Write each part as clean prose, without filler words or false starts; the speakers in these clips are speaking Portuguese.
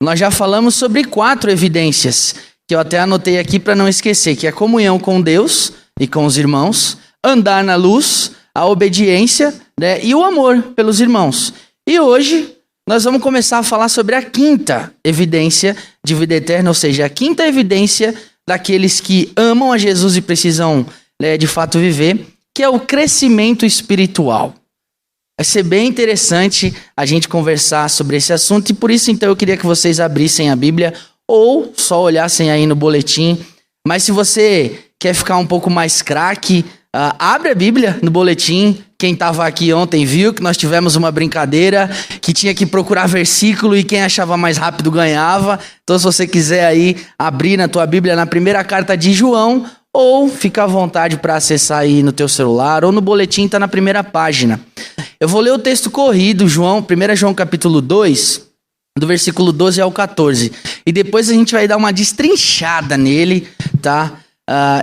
nós já falamos sobre 4 evidências, que eu até anotei aqui para não esquecer, que é a comunhão com Deus e com os irmãos, andar na luz, a obediência, né, e o amor pelos irmãos. E hoje nós vamos começar a falar sobre a 5ª evidência de vida eterna, ou seja, a 5ª evidência daqueles que amam a Jesus e precisam, né, de fato viver, que é o crescimento espiritual. Vai ser bem interessante a gente conversar sobre esse assunto e por isso então eu queria que vocês abrissem a Bíblia ou só olhassem aí no boletim. Mas se você quer ficar um pouco mais craque, abre a Bíblia no boletim. Quem estava aqui ontem viu que nós tivemos uma brincadeira que tinha que procurar versículo e quem achava mais rápido ganhava. Então se você quiser aí abrir na tua Bíblia na primeira carta de João, ou fica à vontade para acessar aí no teu celular, ou no boletim está na primeira página. Eu vou ler o texto corrido, 1 João capítulo 2, do versículo 12 ao 14. E depois a gente vai dar uma destrinchada nele, tá?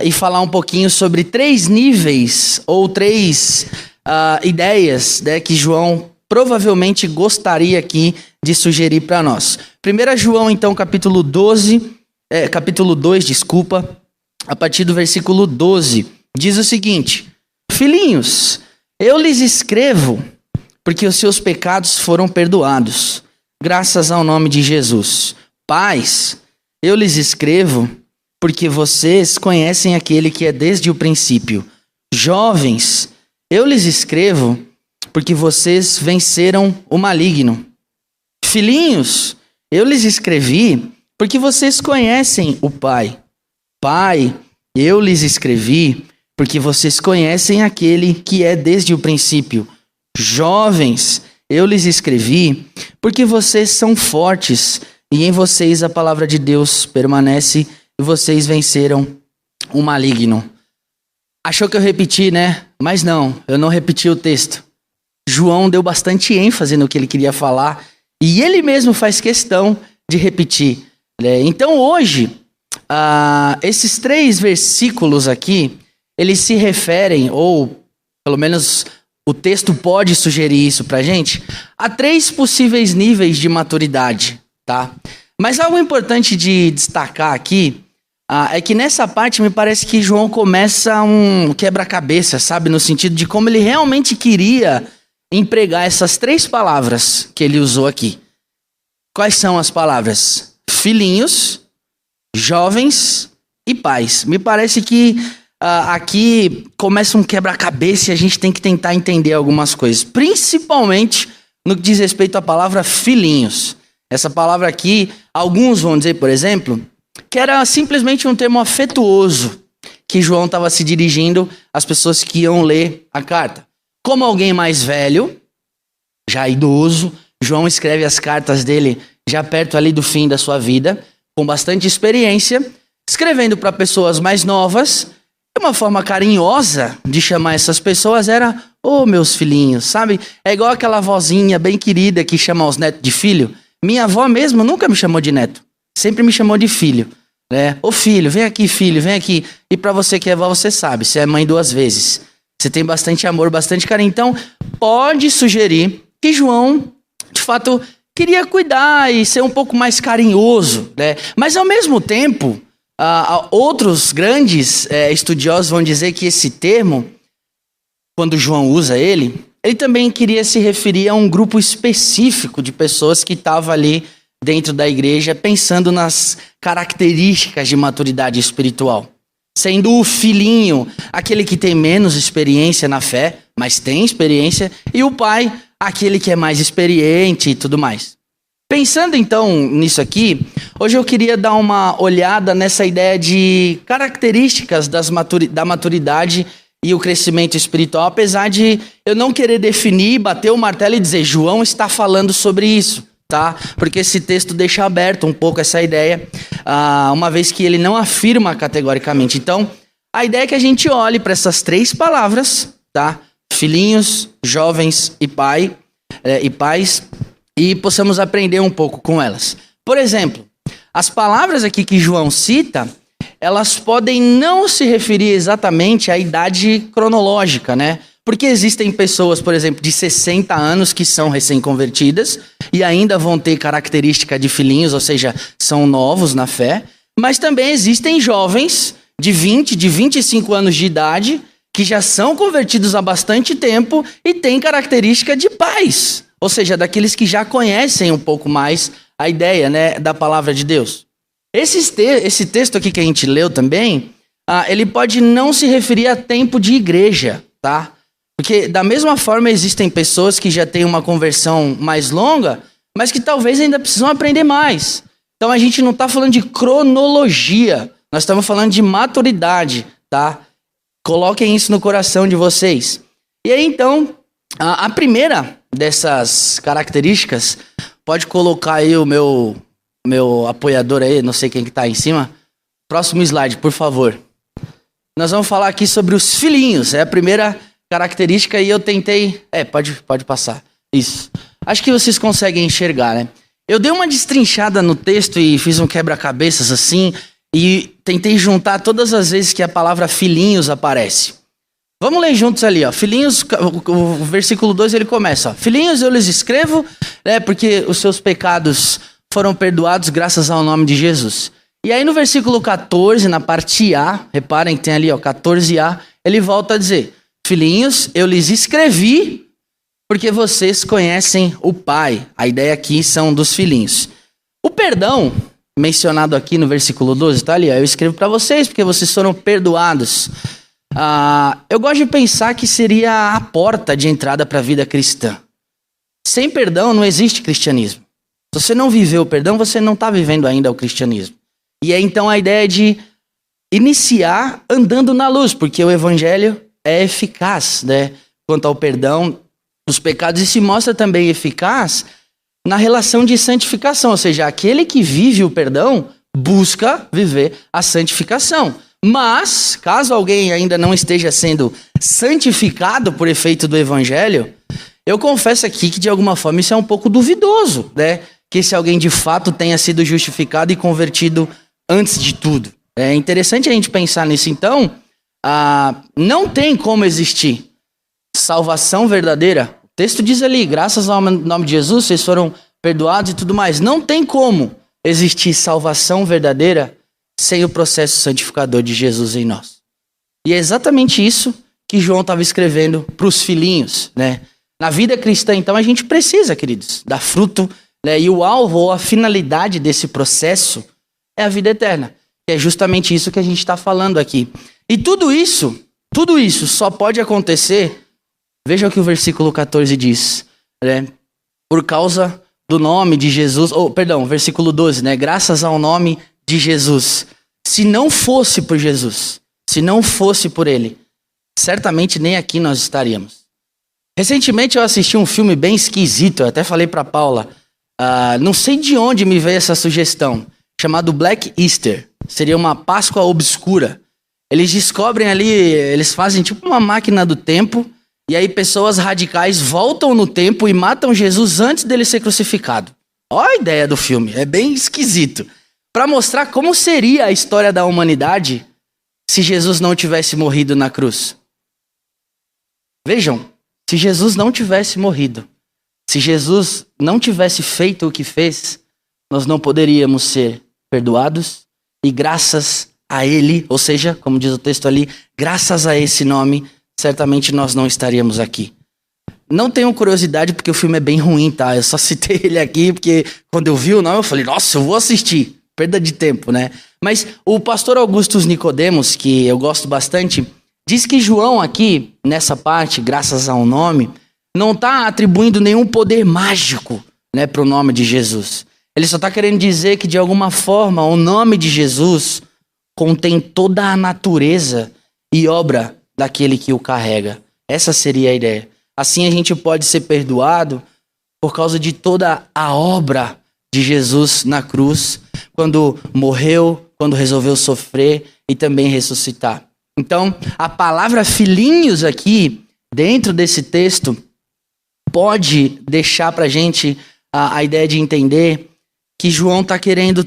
E falar um pouquinho sobre 3 níveis, ou 3 ideias, né, que João provavelmente gostaria aqui de sugerir para nós. 1 João, então, capítulo 2, a partir do versículo 12, diz o seguinte: Filhinhos, eu lhes escrevo porque os seus pecados foram perdoados, graças ao nome de Jesus. Pais, eu lhes escrevo porque vocês conhecem aquele que é desde o princípio. Jovens, eu lhes escrevo porque vocês venceram o maligno. Filhinhos, eu lhes escrevi porque vocês conhecem o Pai. Pai, eu lhes escrevi porque vocês conhecem aquele que é desde o princípio. Jovens, eu lhes escrevi porque vocês são fortes e em vocês a palavra de Deus permanece e vocês venceram o maligno. Achou que eu repeti, né? Mas não, eu não repeti o texto. João deu bastante ênfase no que ele queria falar e ele mesmo faz questão de repetir. Então hoje, esses 3 versículos aqui, eles se referem, ou pelo menos o texto pode sugerir isso pra gente, a 3 possíveis níveis de maturidade, tá? Mas algo importante de destacar aqui é que nessa parte me parece que João começa um quebra-cabeça, sabe? No sentido de como ele realmente queria empregar essas 3 palavras que ele usou aqui. Quais são as palavras? Filhinhos, jovens e pais. Me parece que aqui começa um quebra-cabeça e a gente tem que tentar entender algumas coisas. Principalmente no que diz respeito à palavra filhinhos. Essa palavra aqui, alguns vão dizer, por exemplo, que era simplesmente um termo afetuoso que João estava se dirigindo às pessoas que iam ler a carta. Como alguém mais velho, já idoso, João escreve as cartas dele já perto ali do fim da sua vida, com bastante experiência, escrevendo para pessoas mais novas. E uma forma carinhosa de chamar essas pessoas era, meus filhinhos, sabe? É igual aquela vozinha bem querida que chama os netos de filho. Minha avó mesmo nunca me chamou de neto, sempre me chamou de filho, né? Ô filho, vem aqui, filho, vem aqui. E para você que é avó, você sabe, você é mãe 2 vezes. Você tem bastante amor, bastante carinho. Então, pode sugerir que João, de fato, queria cuidar e ser um pouco mais carinhoso, né? Mas ao mesmo tempo, outros grandes estudiosos vão dizer que esse termo, quando João usa ele também queria se referir a um grupo específico de pessoas que estava ali dentro da igreja pensando nas características de maturidade espiritual. Sendo o filhinho aquele que tem menos experiência na fé, mas tem experiência, e o pai aquele que é mais experiente e tudo mais. Pensando então nisso aqui, hoje eu queria dar uma olhada nessa ideia de características da maturidade e o crescimento espiritual, apesar de eu não querer definir, bater o martelo e dizer, João está falando sobre isso, tá? Porque esse texto deixa aberto um pouco essa ideia, uma vez que ele não afirma categoricamente. Então, a ideia é que a gente olhe para essas 3 palavras, tá? Filhinhos, jovens e pais, e possamos aprender um pouco com elas. Por exemplo, as palavras aqui que João cita, elas podem não se referir exatamente à idade cronológica, né? porque existem pessoas, por exemplo, de 60 anos que são recém-convertidas e ainda vão ter característica de filhinhos, ou seja, são novos na fé. Mas também existem jovens de 20, de 25 anos de idade que já são convertidos há bastante tempo e têm característica de pais, ou seja, daqueles que já conhecem um pouco mais a ideia, né, da palavra de Deus. Esse texto aqui que a gente leu também, ele pode não se referir a tempo de igreja, tá? Porque da mesma forma existem pessoas que já têm uma conversão mais longa, mas que talvez ainda precisam aprender mais. Então a gente não está falando de cronologia, nós estamos falando de maturidade, tá? Coloquem isso no coração de vocês. E aí então, a primeira dessas características, pode colocar aí o meu apoiador aí, não sei quem que tá aí em cima. Próximo slide, por favor. Nós vamos falar aqui sobre os filhinhos, é a primeira característica e eu tentei... pode passar. Isso. Acho que vocês conseguem enxergar, né? Eu dei uma destrinchada no texto e fiz um quebra-cabeças assim e tentei juntar todas as vezes que a palavra filhinhos aparece. Vamos ler juntos ali, ó. Filhinhos, o versículo 2 ele começa, ó. Filhinhos, eu lhes escrevo, porque os seus pecados foram perdoados graças ao nome de Jesus. E aí no versículo 14, na parte A, reparem que tem ali, ó, 14a, ele volta a dizer, filhinhos, eu lhes escrevi porque vocês conhecem o Pai. A ideia aqui são dos filhinhos. O perdão, mencionado aqui no versículo 12, tá ali, ó, eu escrevo para vocês porque vocês foram perdoados. Eu gosto de pensar que seria a porta de entrada para a vida cristã. Sem perdão não existe cristianismo. Se você não viveu o perdão, você não está vivendo ainda o cristianismo. E é então a ideia de iniciar andando na luz, porque o evangelho é eficaz, né, quanto ao perdão dos pecados e se mostra também eficaz na relação de santificação, ou seja, aquele que vive o perdão busca viver a santificação. Mas, caso alguém ainda não esteja sendo santificado por efeito do evangelho, eu confesso aqui que de alguma forma isso é um pouco duvidoso, né? Que esse alguém de fato tenha sido justificado e convertido antes de tudo. É interessante a gente pensar nisso. Então, não tem como existir salvação verdadeira. O texto diz ali, graças ao nome de Jesus, vocês foram perdoados e tudo mais. Não tem como existir salvação verdadeira sem o processo santificador de Jesus em nós. E é exatamente isso que João estava escrevendo para os filhinhos, né? Na vida cristã, então, a gente precisa, queridos, dar fruto, né? E o alvo ou a finalidade desse processo é a vida eterna. Que é justamente isso que a gente está falando aqui. E tudo isso só pode acontecer, veja o que o versículo 14 diz, né? Por causa do nome de Jesus, versículo 12, né? Graças ao nome de Jesus. Se não fosse por Jesus, se não fosse por ele, certamente nem aqui nós estaríamos. Recentemente eu assisti um filme bem esquisito, eu até falei para Paula, não sei de onde me veio essa sugestão, chamado Black Easter, seria uma Páscoa obscura. Eles descobrem ali, eles fazem tipo uma máquina do tempo, e aí pessoas radicais voltam no tempo e matam Jesus antes dele ser crucificado. Olha a ideia do filme, é bem esquisito. Para mostrar como seria a história da humanidade se Jesus não tivesse morrido na cruz. Vejam, se Jesus não tivesse morrido, se Jesus não tivesse feito o que fez, nós não poderíamos ser perdoados e graças a ele, ou seja, como diz o texto ali, graças a esse nome, certamente nós não estaríamos aqui. Não tenho curiosidade porque o filme é bem ruim, tá? Eu só citei ele aqui porque quando eu vi o nome eu falei, nossa, eu vou assistir. Perda de tempo, né? Mas o pastor Augustus Nicodemos, que eu gosto bastante, diz que João aqui, nessa parte, graças ao nome, não está atribuindo nenhum poder mágico, né, para o nome de Jesus. Ele só está querendo dizer que, de alguma forma, o nome de Jesus contém toda a natureza e obra daquele que o carrega. Essa seria a ideia. Assim a gente pode ser perdoado por causa de toda a obra de Jesus na cruz, quando morreu, quando resolveu sofrer e também ressuscitar. Então, a palavra filhinhos aqui, dentro desse texto, pode deixar para a gente a ideia de entender que João está querendo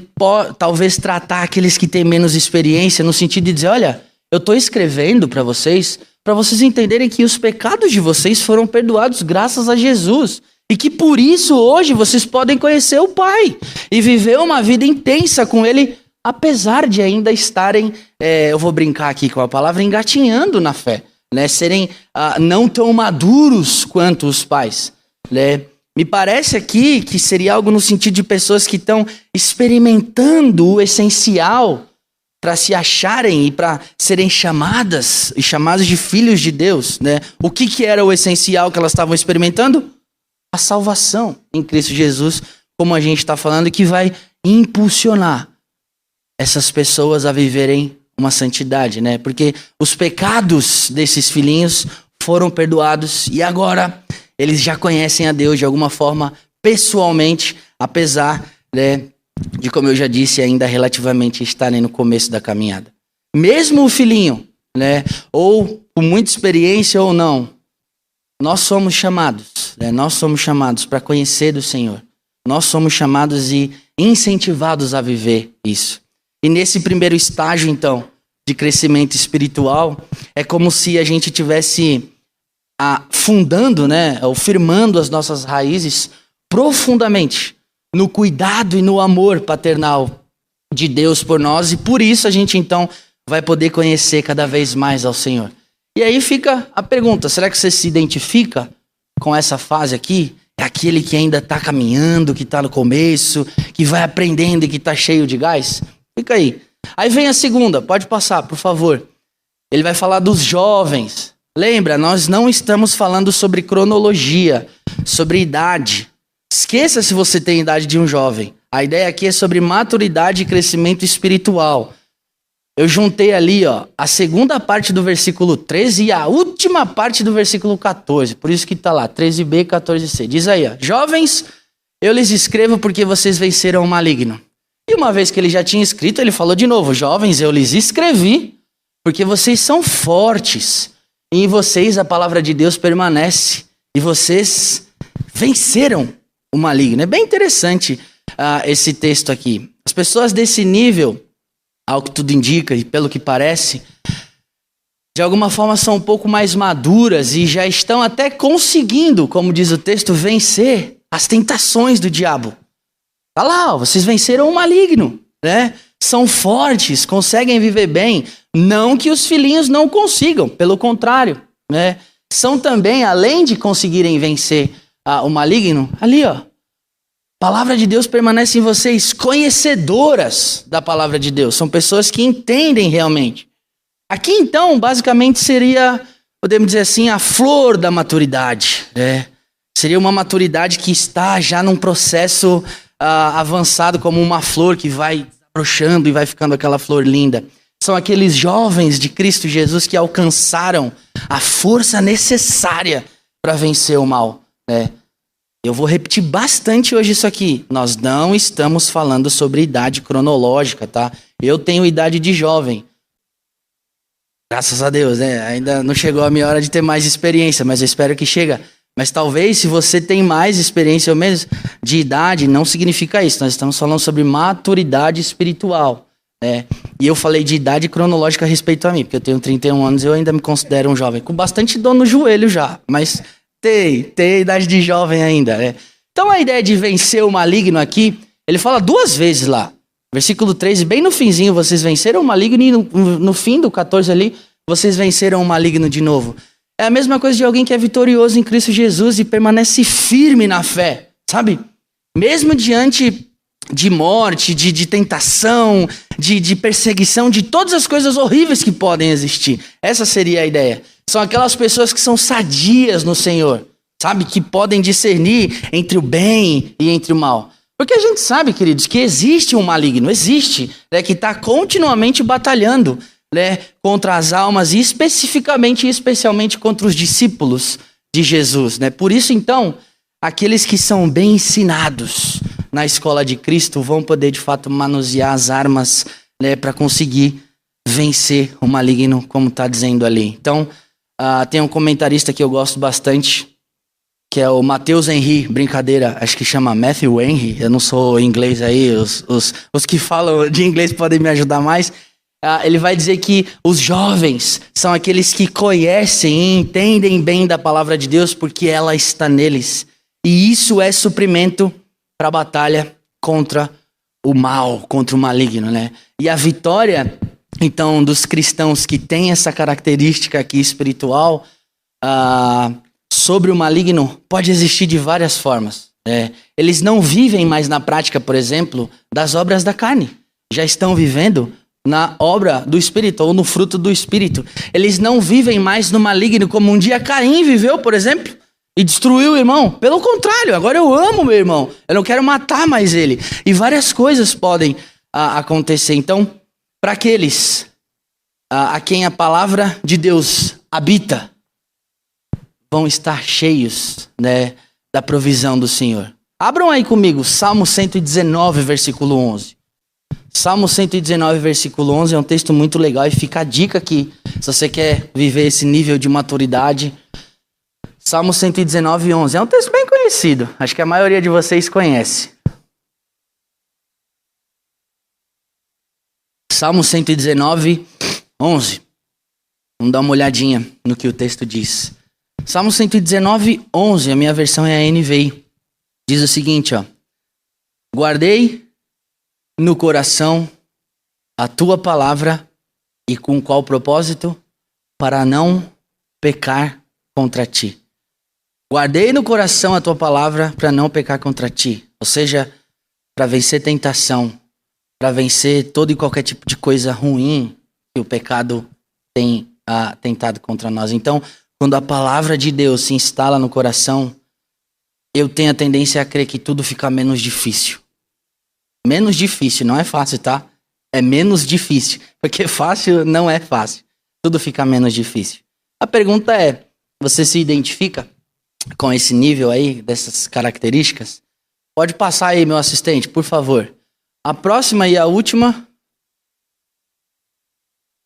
talvez tratar aqueles que têm menos experiência, no sentido de dizer, olha, eu estou escrevendo para vocês para vocês entenderem que os pecados de vocês foram perdoados graças a Jesus. E que por isso hoje vocês podem conhecer o Pai e viver uma vida intensa com Ele, apesar de ainda estarem, eu vou brincar aqui com a palavra, engatinhando na fé, né? Serem não tão maduros quanto os pais, né? Me parece aqui que seria algo no sentido de pessoas que estão experimentando o essencial para se acharem e para serem chamadas e chamados de filhos de Deus, né? O que era o essencial que elas estavam experimentando? A salvação em Cristo Jesus, como a gente está falando, que vai impulsionar essas pessoas a viverem uma santidade, né? Porque os pecados desses filhinhos foram perdoados e agora eles já conhecem a Deus de alguma forma pessoalmente, apesar, né, de, como eu já disse, ainda relativamente estarem no começo da caminhada. Mesmo o filhinho, né, ou com muita experiência ou não, nós somos chamados, né, nós somos chamados para conhecer do Senhor. Nós somos chamados e incentivados a viver isso. E nesse primeiro estágio, então, de crescimento espiritual, é como se a gente tivesse fundando, né, ou firmando as nossas raízes profundamente no cuidado e no amor paternal de Deus por nós, e por isso a gente então vai poder conhecer cada vez mais ao Senhor. E aí fica a pergunta, será que você se identifica com essa fase aqui? É aquele que ainda está caminhando, que está no começo, que vai aprendendo e que está cheio de gás? Fica aí. Aí vem a segunda, pode passar, por favor. Ele vai falar dos jovens. Lembra, nós não estamos falando sobre cronologia, sobre idade. Esqueça se você tem a idade de um jovem. A ideia aqui é sobre maturidade e crescimento espiritual. Eu juntei ali, ó, a segunda parte do versículo 13 e a última parte do versículo 14. Por isso que está lá, 13b e 14c. Diz aí, ó, jovens, eu lhes escrevo porque vocês venceram o maligno. E uma vez que ele já tinha escrito, ele falou de novo, jovens, eu lhes escrevi porque vocês são fortes. E em vocês a palavra de Deus permanece. E vocês venceram o maligno. É bem interessante esse texto aqui. As pessoas desse nível, ao que tudo indica e pelo que parece, de alguma forma são um pouco mais maduras e já estão até conseguindo, como diz o texto, vencer as tentações do diabo. Tá lá, ó, vocês venceram o maligno, né? São fortes, conseguem viver bem. Não que os filhinhos não consigam, pelo contrário, né? São também, além de conseguirem vencer o maligno, ali, ó, a palavra de Deus permanece em vocês, conhecedoras da palavra de Deus. São pessoas que entendem realmente. Aqui, então, basicamente seria, podemos dizer assim, a flor da maturidade, né? Seria uma maturidade que está já num processo avançado, como uma flor que vai desabrochando e vai ficando aquela flor linda. São aqueles jovens de Cristo Jesus que alcançaram a força necessária para vencer o mal, né? Eu vou repetir bastante hoje isso aqui. Nós não estamos falando sobre idade cronológica, tá? Eu tenho idade de jovem. Graças a Deus, né? Ainda não chegou a minha hora de ter mais experiência, mas eu espero que chegue. Mas talvez, se você tem mais experiência ou menos de idade, não significa isso. Nós estamos falando sobre maturidade espiritual, né? E eu falei de idade cronológica a respeito a mim, porque eu tenho 31 anos e eu ainda me considero um jovem. Com bastante dor no joelho já, mas tem a idade de jovem ainda, né? Então a ideia de vencer o maligno aqui, ele fala duas vezes lá. Versículo 13, bem no finzinho, vocês venceram o maligno, e no fim do 14 ali, vocês venceram o maligno de novo. É a mesma coisa de alguém que é vitorioso em Cristo Jesus e permanece firme na fé, sabe? Mesmo diante de morte, de tentação, de perseguição, de todas as coisas horríveis que podem existir. Essa seria a ideia. São aquelas pessoas que são sadias no Senhor, sabe? Que podem discernir entre o bem e entre o mal. Porque a gente sabe, queridos, que existe um maligno, existe, né, que está continuamente batalhando, né, contra as almas e especificamente e especialmente contra os discípulos de Jesus, né? Por isso, então, aqueles que são bem ensinados na escola de Cristo vão poder, de fato, manusear as armas, né, para conseguir vencer o maligno, como está dizendo ali. Então, tem um comentarista que eu gosto bastante, que é o Matheus Henry, brincadeira, acho que chama Matthew Henry, eu não sou inglês aí, os que falam de inglês podem me ajudar mais. Ele vai dizer que os jovens são aqueles que conhecem e entendem bem da palavra de Deus porque ela está neles. E isso é suprimento para a batalha contra o mal, contra o maligno, né? E a vitória, então, dos cristãos que têm essa característica aqui espiritual sobre o maligno pode existir de várias formas. Eles não vivem mais na prática, por exemplo, das obras da carne. Já estão vivendo na obra do Espírito, ou no fruto do Espírito. Eles não vivem mais no maligno, como um dia Caim viveu, por exemplo, e destruiu o irmão. Pelo contrário, agora eu amo meu irmão, eu não quero matar mais ele. E várias coisas podem acontecer. Então, para aqueles a quem a palavra de Deus habita, vão estar cheios, né, da provisão do Senhor. Abram aí comigo, Salmo 119, versículo 11. Salmo 119, versículo 11 é um texto muito legal e fica a dica aqui, se você quer viver esse nível de maturidade. Salmo 119, 11. É um texto bem conhecido, acho que a maioria de vocês conhece. Salmo 119, 11. Vamos dar uma olhadinha no que o texto diz. Salmo 119, 11, a minha versão é a NVI. Diz o seguinte, ó. Guardei no coração a tua palavra e com qual propósito? Para não pecar contra ti. Guardei no coração a tua palavra para não pecar contra ti. Ou seja, para vencer tentação, para vencer todo e qualquer tipo de coisa ruim que o pecado tem tentado contra nós. Então, quando a palavra de Deus se instala no coração, eu tenho a tendência a crer que tudo fica menos difícil. Menos difícil, não é fácil, tá? É menos difícil, porque fácil não é fácil. Tudo fica menos difícil. A pergunta é, você se identifica com esse nível aí, dessas características? Pode passar aí, meu assistente, por favor. A próxima e a última.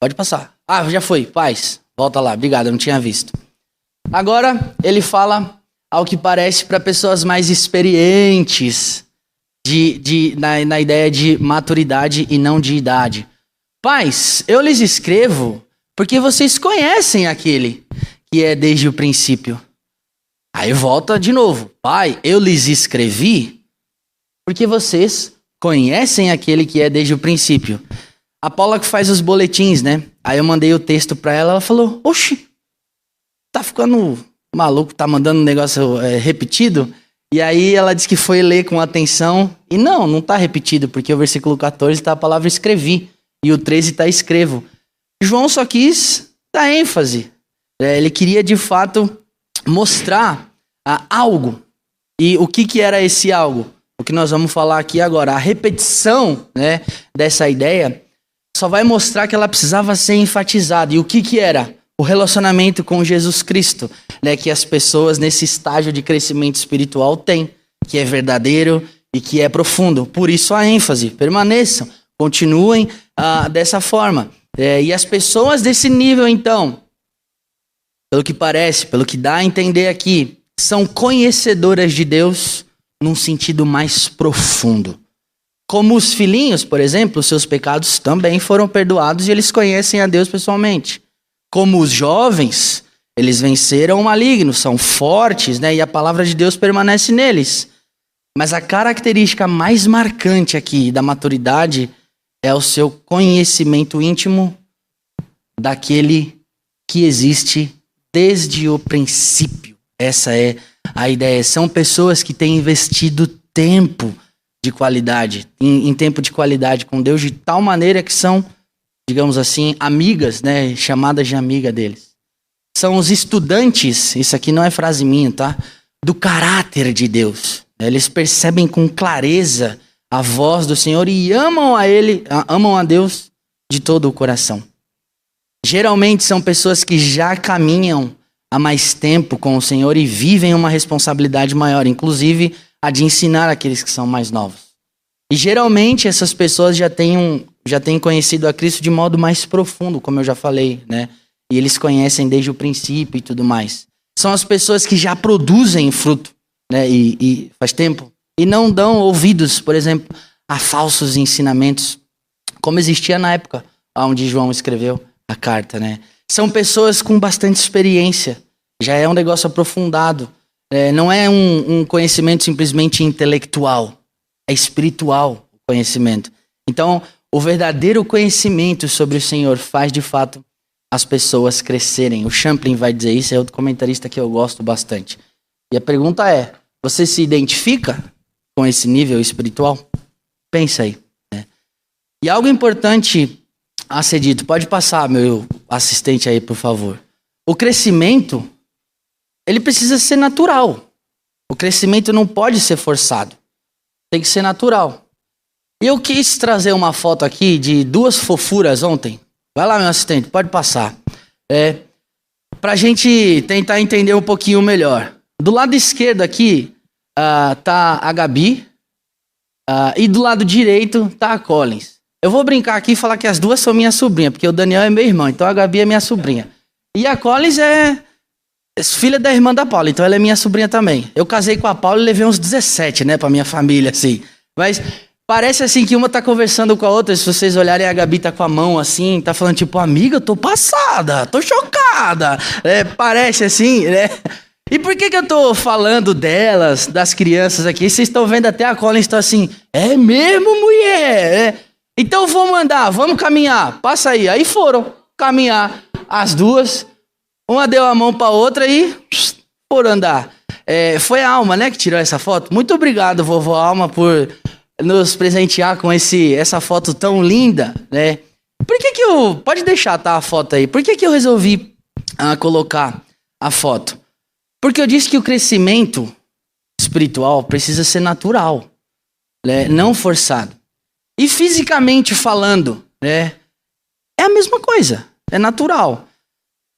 Pode passar. Já foi, paz. Volta lá, obrigado, eu não tinha visto. Agora, ele fala, ao que parece, para pessoas mais experientes, na ideia de maturidade e não de idade. Pais, eu lhes escrevo porque vocês conhecem aquele que é desde o princípio. Aí volta de novo. Pai, eu lhes escrevi porque vocês conhecem aquele que é desde o princípio. A Paula que faz os boletins, né? Aí eu mandei o texto pra ela, ela falou, oxi, tá ficando maluco, tá mandando um negócio repetido? E aí ela disse que foi ler com atenção, e não tá repetido, porque o versículo 14 tá a palavra escrevi, e o 13 tá escrevo. João só quis dar ênfase. Ele queria de fato mostrar algo. E o que era esse algo? O que nós vamos falar aqui agora. A repetição, né, dessa ideia só vai mostrar que ela precisava ser enfatizada. E o que era? O relacionamento com Jesus Cristo, né, que as pessoas nesse estágio de crescimento espiritual têm, que é verdadeiro e que é profundo. Por isso a ênfase. Permaneçam, continuem dessa forma. E as pessoas desse nível, então, pelo que parece, pelo que dá a entender aqui, são conhecedoras de Deus num sentido mais profundo. Como os filhinhos, por exemplo, seus pecados também foram perdoados e eles conhecem a Deus pessoalmente. Como os jovens, eles venceram o maligno, são fortes, né? E a palavra de Deus permanece neles. Mas a característica mais marcante aqui da maturidade é o seu conhecimento íntimo daquele que existe desde o princípio. Essa é a ideia. São pessoas que têm investido tempo de qualidade, em tempo de qualidade com Deus, de tal maneira que são, digamos assim, amigas, né, chamadas de amiga deles. São os estudantes, isso aqui não é frase minha, tá? Do caráter de Deus. Eles percebem com clareza a voz do Senhor e amam a Deus de todo o coração. Geralmente são pessoas que já caminham há mais tempo com o Senhor e vivem uma responsabilidade maior, inclusive a de ensinar aqueles que são mais novos. E geralmente essas pessoas já têm conhecido a Cristo de modo mais profundo, como eu já falei, né? E eles conhecem desde o princípio e tudo mais. São as pessoas que já produzem fruto, né? E faz tempo. E não dão ouvidos, por exemplo, a falsos ensinamentos, como existia na época onde João escreveu a carta, né? São pessoas com bastante experiência, já é um negócio aprofundado. Não é um conhecimento simplesmente intelectual, é espiritual o conhecimento. Então, o verdadeiro conhecimento sobre o Senhor faz, de fato, as pessoas crescerem. O Champlin vai dizer isso, é outro comentarista que eu gosto bastante. E a pergunta é, você se identifica com esse nível espiritual? Pensa aí. Né? E algo importante a ser dito, pode passar, meu assistente aí, por favor. O crescimento, ele precisa ser natural. O crescimento não pode ser forçado. Tem que ser natural. E eu quis trazer uma foto aqui de duas fofuras ontem. Vai lá, meu assistente, pode passar. Pra gente tentar entender um pouquinho melhor. Do lado esquerdo aqui tá a Gabi. E do lado direito tá a Collins. Eu vou brincar aqui e falar que as duas são minha sobrinha, porque o Daniel é meu irmão, então a Gabi é minha sobrinha. E a Collins é filha da irmã da Paula, então ela é minha sobrinha também. Eu casei com a Paula e levei uns 17, né, pra minha família, assim. Mas parece assim que uma tá conversando com a outra, se vocês olharem, a Gabi tá com a mão assim, tá falando tipo, amiga, eu tô passada, tô chocada. Parece assim, né? E por que eu tô falando delas, das crianças aqui? Vocês estão vendo até a Collins tá assim, é mesmo, mulher? Então vamos andar, vamos caminhar, passa aí. Aí foram caminhar as duas, uma deu a mão pra outra e foram andar. Foi a Alma, né, que tirou essa foto? Muito obrigado, vovó Alma, por nos presentear com essa foto tão linda, né? Por que eu... Pode deixar, tá, a foto aí. Por que eu resolvi colocar a foto? Porque eu disse que o crescimento espiritual precisa ser natural, né? Não forçado. E fisicamente falando, né? É a mesma coisa, é natural.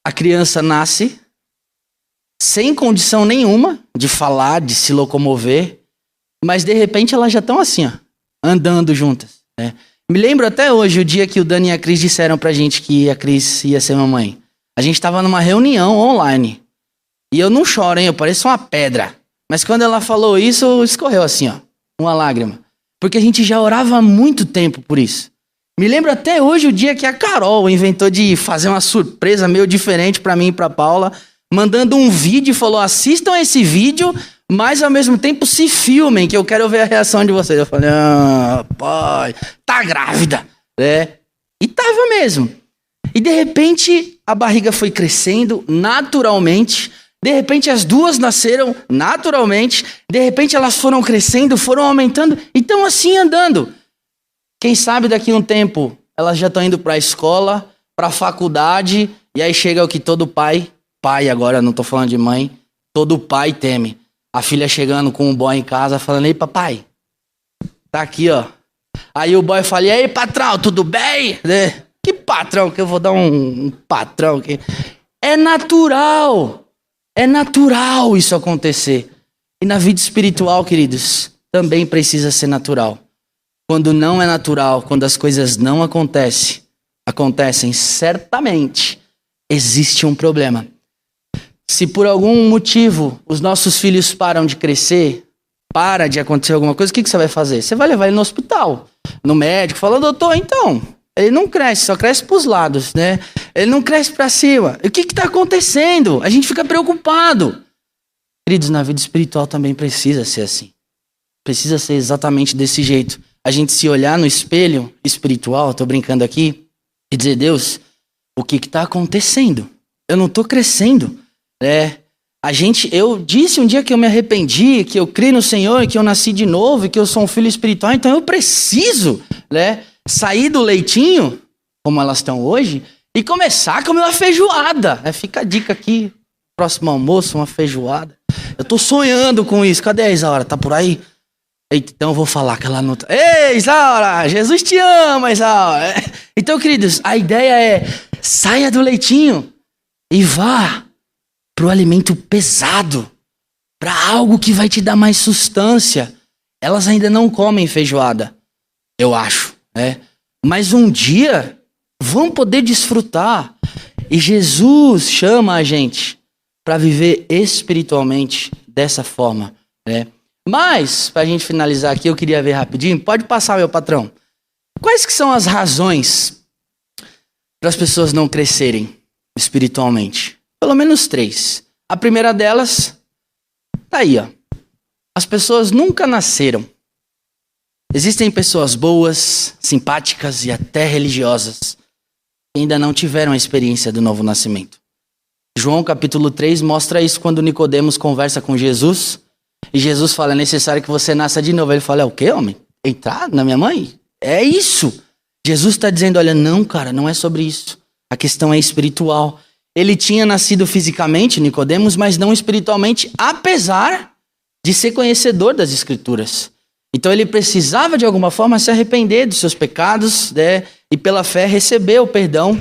A criança nasce sem condição nenhuma de falar, de se locomover, mas de repente elas já estão assim, ó, andando juntas. Né? Me lembro até hoje o dia que o Dani e a Cris disseram pra gente que a Cris ia ser mamãe. A gente tava numa reunião online. E eu não choro, hein? Eu pareço uma pedra. Mas quando ela falou isso, escorreu assim, ó, uma lágrima. Porque a gente já orava há muito tempo por isso. Me lembro até hoje o dia que a Carol inventou de fazer uma surpresa meio diferente pra mim e pra Paula, mandando um vídeo e falou, assistam esse vídeo, mas ao mesmo tempo se filmem, que eu quero ver a reação de vocês. Eu falei, pai, tá grávida, né? E tava mesmo. E de repente a barriga foi crescendo naturalmente, de repente as duas nasceram naturalmente, de repente elas foram crescendo, foram aumentando e estão assim andando. Quem sabe daqui a um tempo elas já estão indo para a escola, para a faculdade, e aí chega o que todo pai agora, não tô falando de mãe, todo pai teme. A filha chegando com um boy em casa, falando, ei papai, tá aqui ó. Aí o boy fala, e aí patrão, tudo bem? Que patrão, que eu vou dar um patrão aqui. É natural isso acontecer. E na vida espiritual, queridos, também precisa ser natural. Quando não é natural, quando as coisas não acontecem, certamente existe um problema. Se por algum motivo os nossos filhos param de crescer, para de acontecer alguma coisa, o que você vai fazer? Você vai levar ele no hospital, no médico, falando, doutor, então, ele não cresce, só cresce pros lados, né? Ele não cresce para cima. O que está acontecendo? A gente fica preocupado. Queridos, na vida espiritual também precisa ser assim. Precisa ser exatamente desse jeito. A gente se olhar no espelho espiritual, tô brincando aqui, e dizer, Deus, o que está acontecendo? Eu não tô crescendo. Eu disse um dia que eu me arrependi, que eu criei no Senhor, que eu nasci de novo, que eu sou um filho espiritual, então eu preciso, sair do leitinho, como elas estão hoje, e começar a comer uma feijoada. Fica a dica aqui, próximo almoço, uma feijoada. Eu tô sonhando com isso. Cadê a Isaura? Tá por aí? Eita, então eu vou falar que ela não tá. Ei, Isaura! Jesus te ama, Isaura! Então, queridos, a ideia é saia do leitinho e vá pro alimento pesado, para algo que vai te dar mais sustância. Elas ainda não comem feijoada, eu acho, mas um dia vão poder desfrutar. E Jesus chama a gente para viver espiritualmente dessa forma, Mas, para a gente finalizar aqui, eu queria ver rapidinho. Pode passar, meu patrão. Quais que são as razões para as pessoas não crescerem espiritualmente? Pelo menos 3. A primeira delas, tá aí, ó. As pessoas nunca nasceram. Existem pessoas boas, simpáticas e até religiosas que ainda não tiveram a experiência do novo nascimento. João capítulo 3 mostra isso quando Nicodemos conversa com Jesus. E Jesus fala, é necessário que você nasça de novo. Ele fala, é o quê, homem? Entrar na minha mãe? É isso. Jesus está dizendo, olha, não, cara, não é sobre isso. A questão é espiritual. Ele tinha nascido fisicamente, Nicodemos, mas não espiritualmente, apesar de ser conhecedor das Escrituras. Então ele precisava de alguma forma se arrepender dos seus pecados, né, e pela fé receber o perdão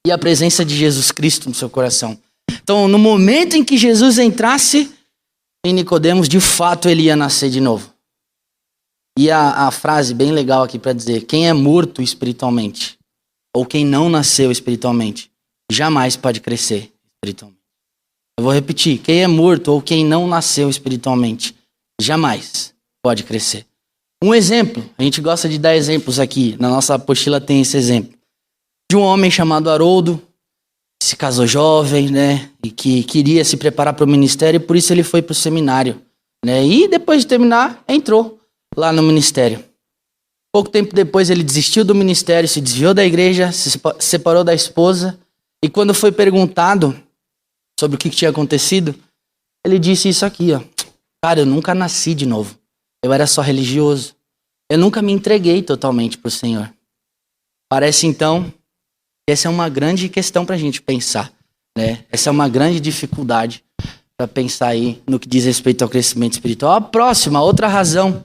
e a presença de Jesus Cristo no seu coração. Então no momento em que Jesus entrasse em Nicodemos, de fato ele ia nascer de novo. E a frase bem legal aqui para dizer, quem é morto espiritualmente, ou quem não nasceu espiritualmente, jamais pode crescer espiritualmente. Eu vou repetir, quem é morto ou quem não nasceu espiritualmente, jamais pode crescer. Um exemplo, a gente gosta de dar exemplos aqui, na nossa apostila tem esse exemplo, de um homem chamado Haroldo, que se casou jovem, né, e que queria se preparar para o ministério, e por isso ele foi para o seminário, né, e depois de terminar, entrou lá no ministério. Pouco tempo depois ele desistiu do ministério, se desviou da igreja, se separou da esposa, e quando foi perguntado sobre o que tinha acontecido, ele disse isso aqui, ó, cara, eu nunca nasci de novo. Eu era só religioso. Eu nunca me entreguei totalmente para o Senhor. Parece então que essa é uma grande questão para a gente pensar, né? Essa é uma grande dificuldade para pensar aí no que diz respeito ao crescimento espiritual. A próxima, outra razão.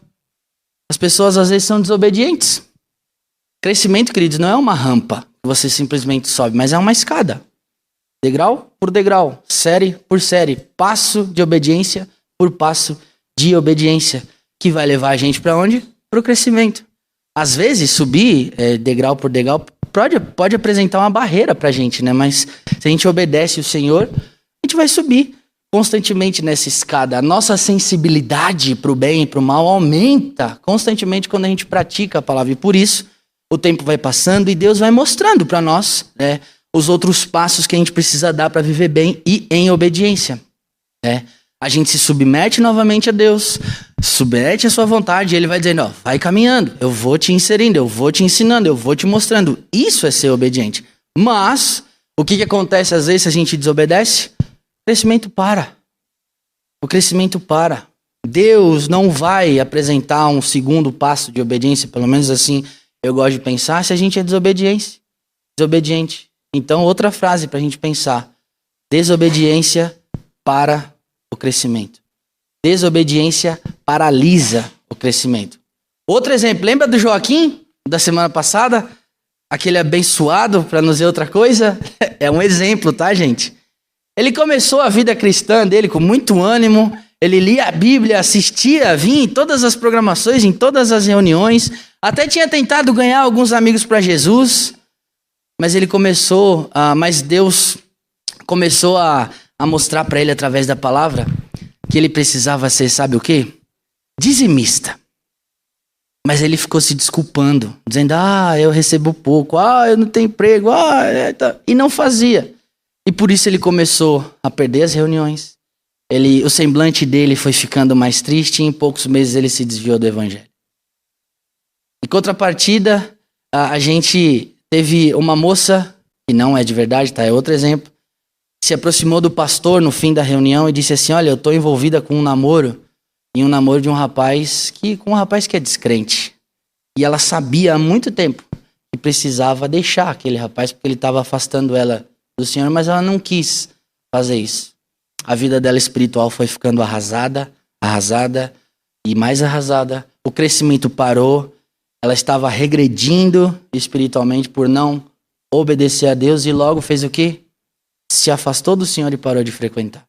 As pessoas às vezes são desobedientes. Crescimento, queridos, não é uma rampa que você simplesmente sobe, mas é uma escada. Degrau por degrau, série por série, passo de obediência por passo de obediência. Que vai levar a gente para onde? Para o crescimento. Às vezes, subir degrau por degrau pode apresentar uma barreira para a gente, né? Mas se a gente obedece o Senhor, a gente vai subir constantemente nessa escada. A nossa sensibilidade para o bem e para o mal aumenta constantemente quando a gente pratica a palavra. E por isso, o tempo vai passando e Deus vai mostrando para nós, né, os outros passos que a gente precisa dar para viver bem e em obediência, né? A gente se submete novamente a Deus, submete a sua vontade, e Ele vai dizendo, ó, vai caminhando, eu vou te inserindo, eu vou te ensinando, eu vou te mostrando. Isso é ser obediente. Mas, o que acontece às vezes se a gente desobedece? O crescimento para. O crescimento para. Deus não vai apresentar um segundo passo de obediência, pelo menos assim eu gosto de pensar, se a gente é desobediente. Então, outra frase para a gente pensar. Desobediência para o crescimento. Desobediência paralisa o crescimento. Outro exemplo, lembra do Joaquim, da semana passada? Aquele abençoado, para não dizer outra coisa? É um exemplo, tá, gente? Ele começou a vida cristã dele com muito ânimo, ele lia a Bíblia, assistia, vinha em todas as programações, em todas as reuniões, até tinha tentado ganhar alguns amigos para Jesus, mas mas Deus começou a mostrar para ele através da palavra que ele precisava ser, sabe o quê? Dizimista. Mas ele ficou se desculpando, dizendo, eu recebo pouco, eu não tenho emprego, e não fazia. E por isso ele começou a perder as reuniões. O semblante dele foi ficando mais triste e em poucos meses ele se desviou do evangelho. Em contrapartida, a gente teve uma moça, que não é de verdade, tá? É outro exemplo, se aproximou do pastor no fim da reunião e disse assim, olha, eu estou envolvida com um namoro de um rapaz que é descrente. E ela sabia há muito tempo que precisava deixar aquele rapaz porque ele estava afastando ela do Senhor, mas ela não quis fazer isso. A vida dela espiritual foi ficando arrasada e mais arrasada. O crescimento parou, ela estava regredindo espiritualmente por não obedecer a Deus e logo fez o quê? Se afastou do Senhor e parou de frequentar.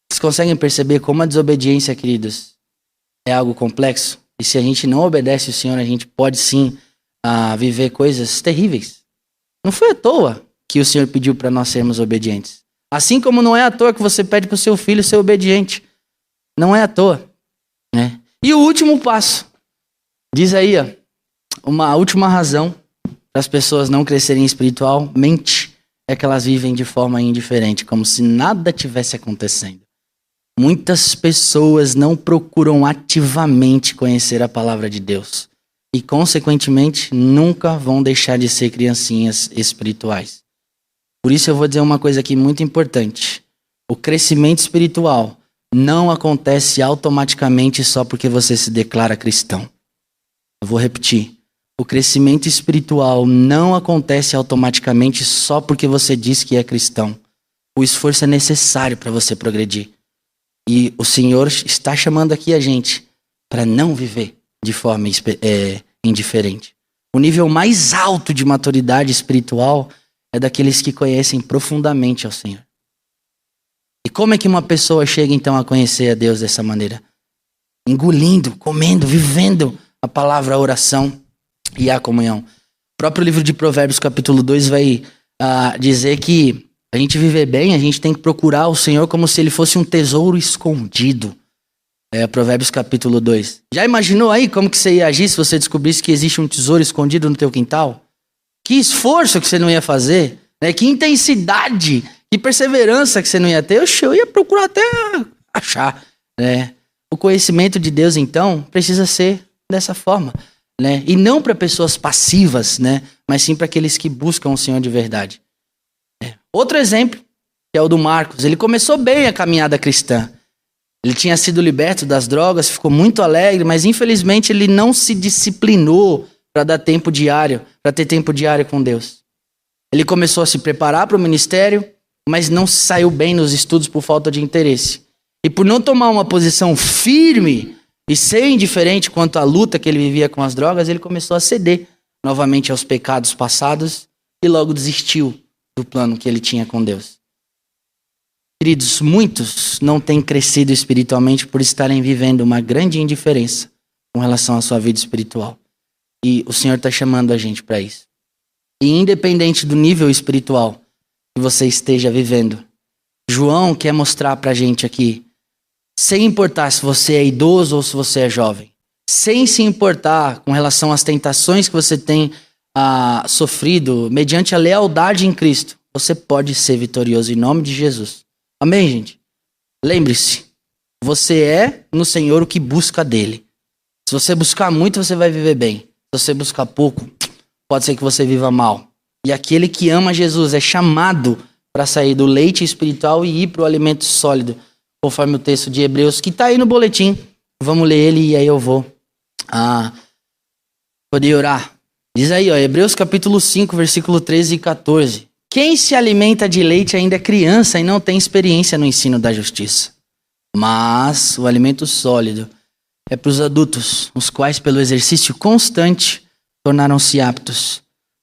Vocês conseguem perceber como a desobediência, queridos, é algo complexo? E se a gente não obedece o Senhor, a gente pode sim viver coisas terríveis. Não foi à toa que o Senhor pediu para nós sermos obedientes. Assim como não é à toa que você pede para o seu filho ser obediente. Não é à toa, né? E o último passo. Diz aí, uma última razão para as pessoas não crescerem espiritualmente é que elas vivem de forma indiferente, como se nada tivesse acontecendo. Muitas pessoas não procuram ativamente conhecer a palavra de Deus e, consequentemente, nunca vão deixar de ser criancinhas espirituais. Por isso eu vou dizer uma coisa aqui muito importante. O crescimento espiritual não acontece automaticamente só porque você se declara cristão. Eu vou repetir. O crescimento espiritual não acontece automaticamente só porque você diz que é cristão. O esforço é necessário para você progredir. E o Senhor está chamando aqui a gente para não viver de forma indiferente. O nível mais alto de maturidade espiritual é daqueles que conhecem profundamente ao Senhor. E como é que uma pessoa chega então a conhecer a Deus dessa maneira? Engolindo, comendo, vivendo a palavra, a oração e a comunhão. O próprio livro de Provérbios capítulo 2 vai dizer que a gente viver bem, a gente tem que procurar o Senhor como se ele fosse um tesouro escondido. Provérbios capítulo 2. Já imaginou aí como que você ia agir se você descobrisse que existe um tesouro escondido no teu quintal? Que esforço que você não ia fazer, né? Que intensidade, que perseverança que você não ia ter. Eu ia procurar até achar, né? O conhecimento de Deus, então, precisa ser dessa forma, né? E não para pessoas passivas, né? Mas sim para aqueles que buscam o Senhor de verdade. Outro exemplo, que é o do Marcos. Ele começou bem a caminhada cristã. Ele tinha sido liberto das drogas, ficou muito alegre, mas infelizmente ele não se disciplinou para dar tempo diário, para ter tempo diário com Deus. Ele começou a se preparar para o ministério, mas não saiu bem nos estudos por falta de interesse. E por não tomar uma posição firme e ser indiferente quanto à luta que ele vivia com as drogas, ele começou a ceder novamente aos pecados passados e logo desistiu do plano que ele tinha com Deus. Queridos, muitos não têm crescido espiritualmente por estarem vivendo uma grande indiferença com relação à sua vida espiritual. E o Senhor está chamando a gente para isso. E independente do nível espiritual que você esteja vivendo, João quer mostrar para a gente aqui, sem importar se você é idoso ou se você é jovem, sem se importar com relação às tentações que você tem sofrido, mediante a lealdade em Cristo, você pode ser vitorioso em nome de Jesus. Amém, gente? Lembre-se, você é no Senhor o que busca dele. Se você buscar muito, você vai viver bem. Se você buscar pouco, pode ser que você viva mal. E aquele que ama Jesus é chamado para sair do leite espiritual e ir para o alimento sólido, conforme o texto de Hebreus, que está aí no boletim. Vamos ler ele e aí eu vou poder orar. Diz aí, Hebreus capítulo 5, versículo 13 e 14. Quem se alimenta de leite ainda é criança e não tem experiência no ensino da justiça. Mas o alimento sólido é para os adultos, os quais pelo exercício constante tornaram-se aptos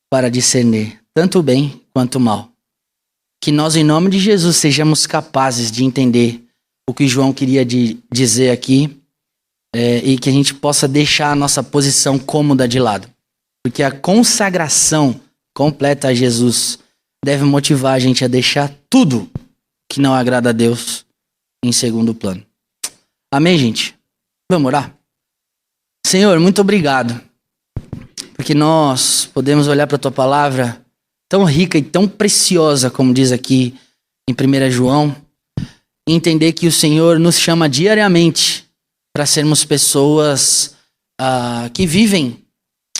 para discernir tanto o bem quanto o mal. Que nós, em nome de Jesus, sejamos capazes de entender o que João queria dizer aqui e que a gente possa deixar a nossa posição cômoda de lado. Porque a consagração completa a Jesus deve motivar a gente a deixar tudo que não agrada a Deus em segundo plano. Amém, gente? Vamos orar? Senhor, muito obrigado. Porque nós podemos olhar para a tua palavra tão rica e tão preciosa, como diz aqui em 1 João, e entender que o Senhor nos chama diariamente para sermos pessoas que vivem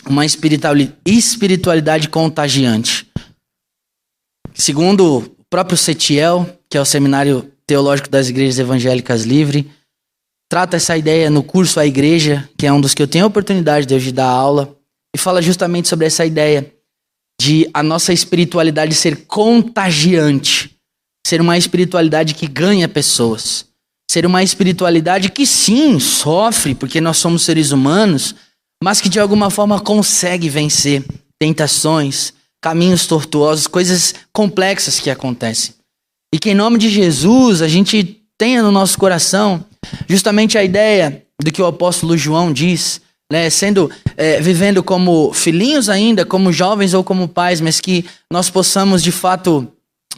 uma espiritualidade contagiante. Segundo o próprio Setiel, que é o Seminário Teológico das Igrejas Evangélicas Livre, trata essa ideia no curso A Igreja, que é um dos que eu tenho a oportunidade de hoje dar aula, e fala justamente sobre essa ideia de a nossa espiritualidade ser contagiante, ser uma espiritualidade que ganha pessoas, ser uma espiritualidade que sim, sofre, porque nós somos seres humanos, mas que de alguma forma consegue vencer tentações, caminhos tortuosos, coisas complexas que acontecem. E que em nome de Jesus a gente tenha no nosso coração justamente a ideia do que o apóstolo João diz, né, vivendo como filhinhos ainda, como jovens ou como pais, mas que nós possamos de fato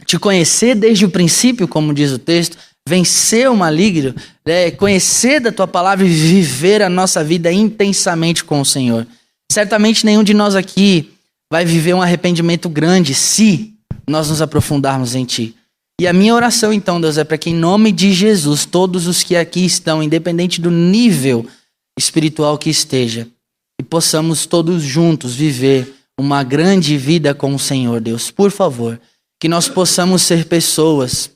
te conhecer desde o princípio, como diz o texto, vencer o maligno, né, conhecer da tua palavra e viver a nossa vida intensamente com o Senhor. Certamente nenhum de nós aqui vai viver um arrependimento grande se nós nos aprofundarmos em Ti. E a minha oração então, Deus, é para que em nome de Jesus, todos os que aqui estão, independente do nível espiritual que esteja, e possamos todos juntos viver uma grande vida com o Senhor, Deus. Por favor, que nós possamos ser pessoas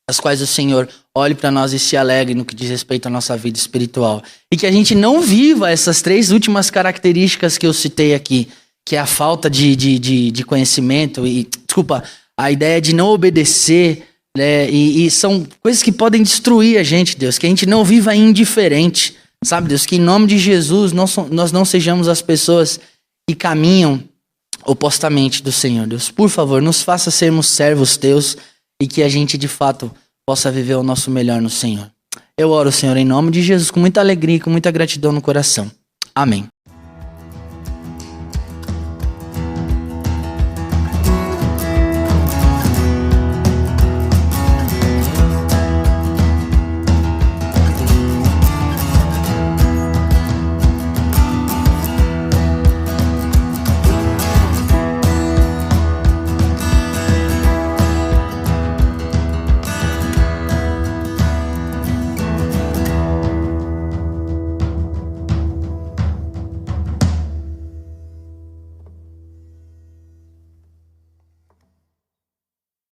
as quais o Senhor olhe para nós e se alegre no que diz respeito à nossa vida espiritual. E que a gente não viva essas 3 últimas características que eu citei aqui, que é a falta de conhecimento e, desculpa, a ideia de não obedecer, né? E são coisas que podem destruir a gente, Deus. Que a gente não viva indiferente, sabe, Deus? Que em nome de Jesus nós não sejamos as pessoas que caminham opostamente do Senhor, Deus. Por favor, nos faça sermos servos Teus e que a gente, de fato, possa viver o nosso melhor no Senhor. Eu oro, Senhor, em nome de Jesus, com muita alegria e com muita gratidão no coração. Amém.